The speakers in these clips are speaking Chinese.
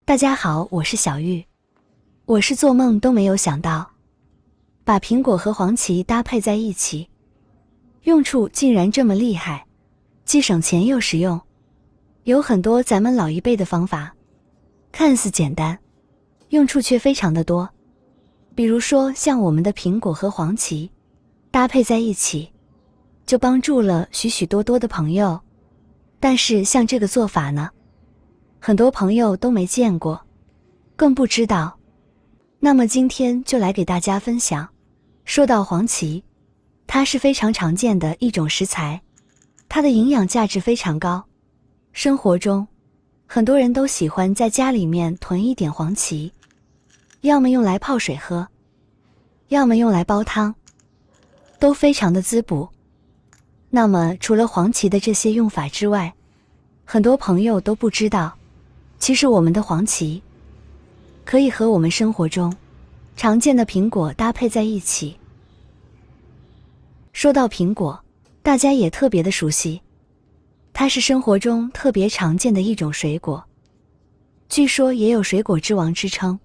大家好，我是小玉。我是做梦都没有想到，把苹果和黄芪搭配在一起，用处竟然这么厉害，既省钱又实用。有很多咱们老一辈的方法，看似简单，用处却非常的多。比如说像我们的苹果和黄芪搭配在一起，就帮助了许许多多的朋友。但是像这个做法呢，很多朋友都没见过，更不知道。那么今天就来给大家分享。说到黄芪，它是非常常见的一种食材，它的营养价值非常高。生活中，很多人都喜欢在家里面囤一点黄芪，要么用来泡水喝，要么用来煲汤，都非常的滋补。那么除了黄芪的这些用法之外，很多朋友都不知道，其实我们的黄芪可以和我们生活中常见的苹果搭配在一起。说到苹果，大家也特别的熟悉，它是生活中特别常见的一种水果，据说也有水果之王之称。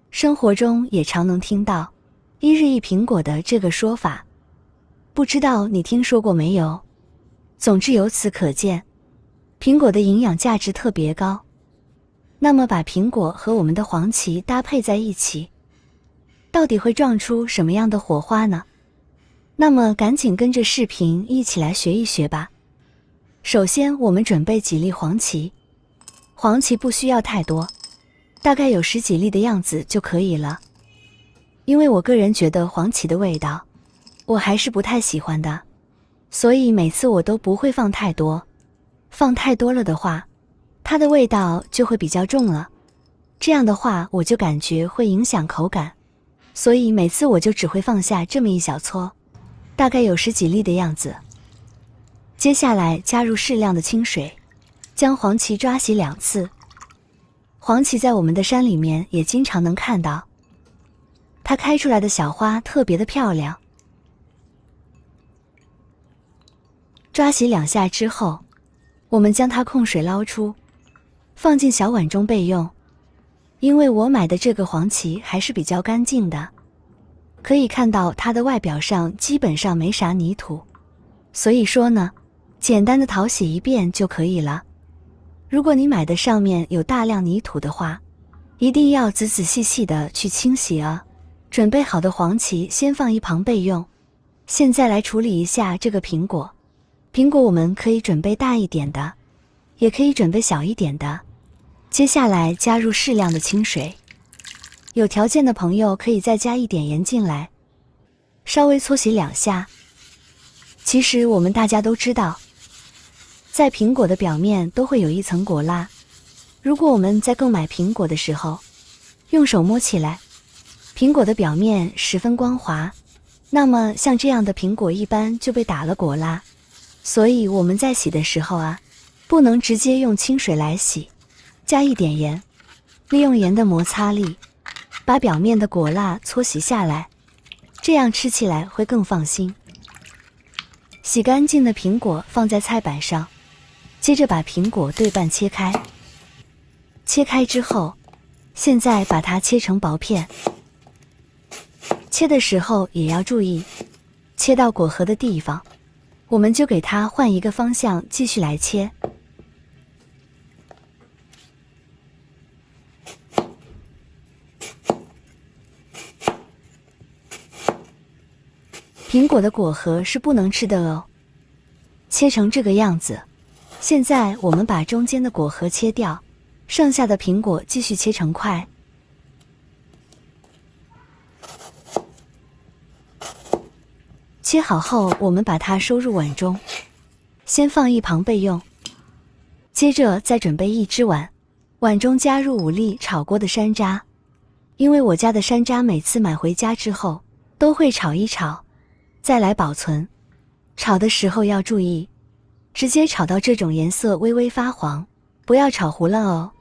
生活中也常能听到一日一苹果的这个说法，不知道你听说过没有？总之由此可见，苹果的营养价值特别高。那么把苹果和我们的黄芪搭配在一起，到底会撞出什么样的火花呢？那么赶紧跟着视频一起来学一学吧。首先我们准备几粒黄芪，黄芪不需要太多，大概有10几粒的样子就可以了。因为我个人觉得黄芪的味道，我还是不太喜欢的，所以每次我都不会放太多。放太多了的话，它的味道就会比较重了，这样的话我就感觉会影响口感，所以每次我就只会放下这么一小撮，大概有10几粒的样子。接下来加入适量的清水，将黄芪抓洗2次。黄芪在我们的山里面也经常能看到，它开出来的小花特别的漂亮。抓洗2下之后，我们将它控水捞出，放进小碗中备用。因为我买的这个黄芪还是比较干净的，可以看到它的外表上基本上没啥泥土，所以说呢，简单的淘洗一遍就可以了。如果你买的上面有大量泥土的话，一定要仔仔细细的去清洗啊。准备好的黄芪先放一旁备用。现在来处理一下这个苹果。苹果我们可以准备大一点的，也可以准备小一点的。接下来加入适量的清水，有条件的朋友可以再加一点盐进来，稍微搓洗2下。其实我们大家都知道，在苹果的表面都会有一层果蜡，如果我们在购买苹果的时候，用手摸起来，苹果的表面十分光滑，那么像这样的苹果一般就被打了果蜡。所以我们在洗的时候啊，不能直接用清水来洗，加一点盐，利用盐的摩擦力，把表面的果蜡搓洗下来，这样吃起来会更放心。洗干净的苹果放在菜板上，接着把苹果对半切开。切开之后，现在把它切成薄片。切的时候也要注意，切到果核的地方，我们就给它换一个方向继续来切。苹果的果核是不能吃的哦。切成这个样子。现在我们把中间的果核切掉，剩下的苹果继续切成块。切好后，我们把它收入碗中，先放一旁备用。接着再准备一只碗，碗中加入5粒炒过的山楂。因为我家的山楂每次买回家之后都会炒一炒，再来保存。炒的时候要注意，直接炒到这种颜色微微发黄，不要炒糊了哦。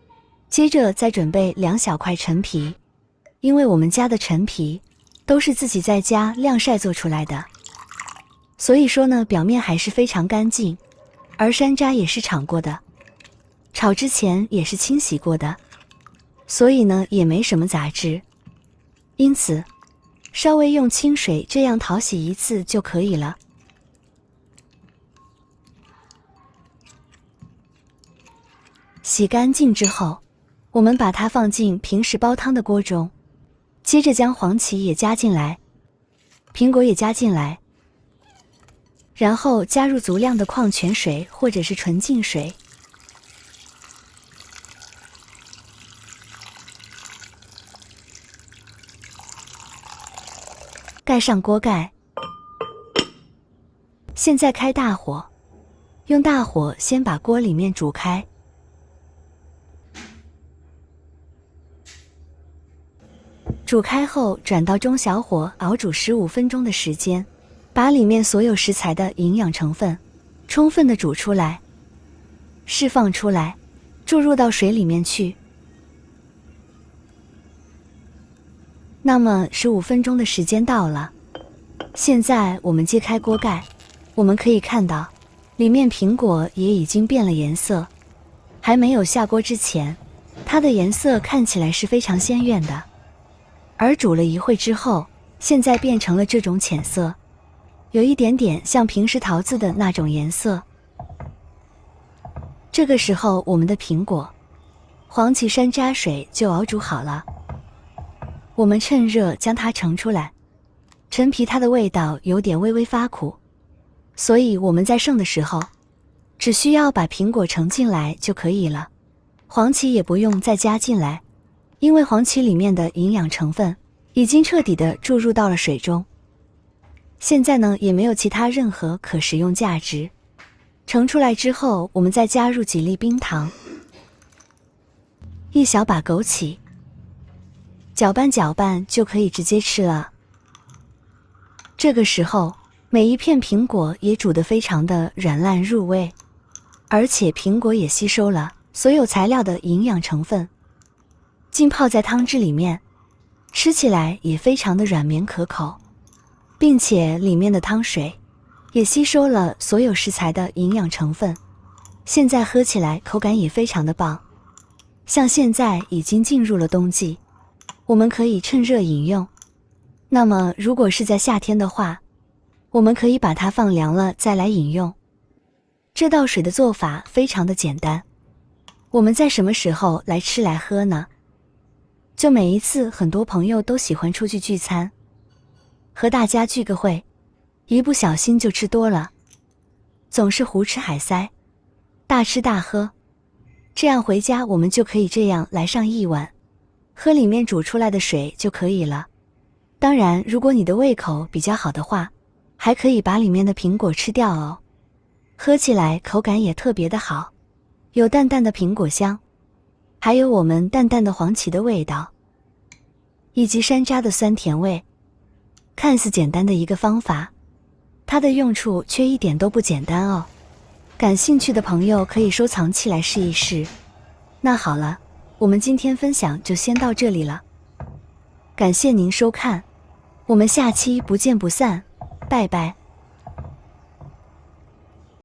接着再准备2小块陈皮，因为我们家的陈皮都是自己在家晾晒做出来的，所以说呢，表面还是非常干净，而山楂也是炒过的，炒之前也是清洗过的。所以呢也没什么杂质。因此，稍微用清水这样淘洗一次就可以了。洗干净之后，我们把它放进平时煲汤的锅中，接着将黄芪也加进来，苹果也加进来，然后加入足量的矿泉水或者是纯净水。盖上锅盖，现在开大火，用大火先把锅里面煮开。煮开后转到中小火熬煮15分钟的时间，把里面所有食材的营养成分充分的煮出来，释放出来，注入到水里面去。那么15分钟的时间到了，现在我们揭开锅盖，我们可以看到里面苹果也已经变了颜色。还没有下锅之前，它的颜色看起来是非常鲜艳的，而煮了一会之后，现在变成了这种浅色，有一点点像平时桃子的那种颜色。这个时候我们的苹果、黄芪山楂水就熬煮好了。我们趁热将它盛出来，陈皮它的味道有点微微发苦，所以我们在盛的时候只需要把苹果盛进来就可以了，黄芪也不用再加进来，因为黄芪里面的营养成分已经彻底的注入到了水中，现在呢也没有其他任何可食用价值。盛出来之后，我们再加入几粒冰糖，一小把枸杞，搅拌搅拌就可以直接吃了。这个时候每一片苹果也煮得非常的软烂入味，而且苹果也吸收了所有材料的营养成分，浸泡在汤汁里面，吃起来也非常的软绵可口，并且里面的汤水也吸收了所有食材的营养成分，现在喝起来口感也非常的棒。像现在已经进入了冬季，我们可以趁热饮用。那么如果是在夏天的话，我们可以把它放凉了再来饮用。这道水的做法非常的简单，我们在什么时候来吃来喝呢？就每一次很多朋友都喜欢出去聚餐，和大家聚个会，一不小心就吃多了，总是胡吃海塞，大吃大喝，这样回家我们就可以这样来上一碗，喝里面煮出来的水就可以了。当然如果你的胃口比较好的话，还可以把里面的苹果吃掉哦，喝起来口感也特别的好，有淡淡的苹果香，还有我们淡淡的黄芪的味道，以及山楂的酸甜味。看似简单的一个方法，它的用处却一点都不简单哦。感兴趣的朋友可以收藏起来试一试。那好了，我们今天分享就先到这里了，感谢您收看，我们下期不见不散，拜拜。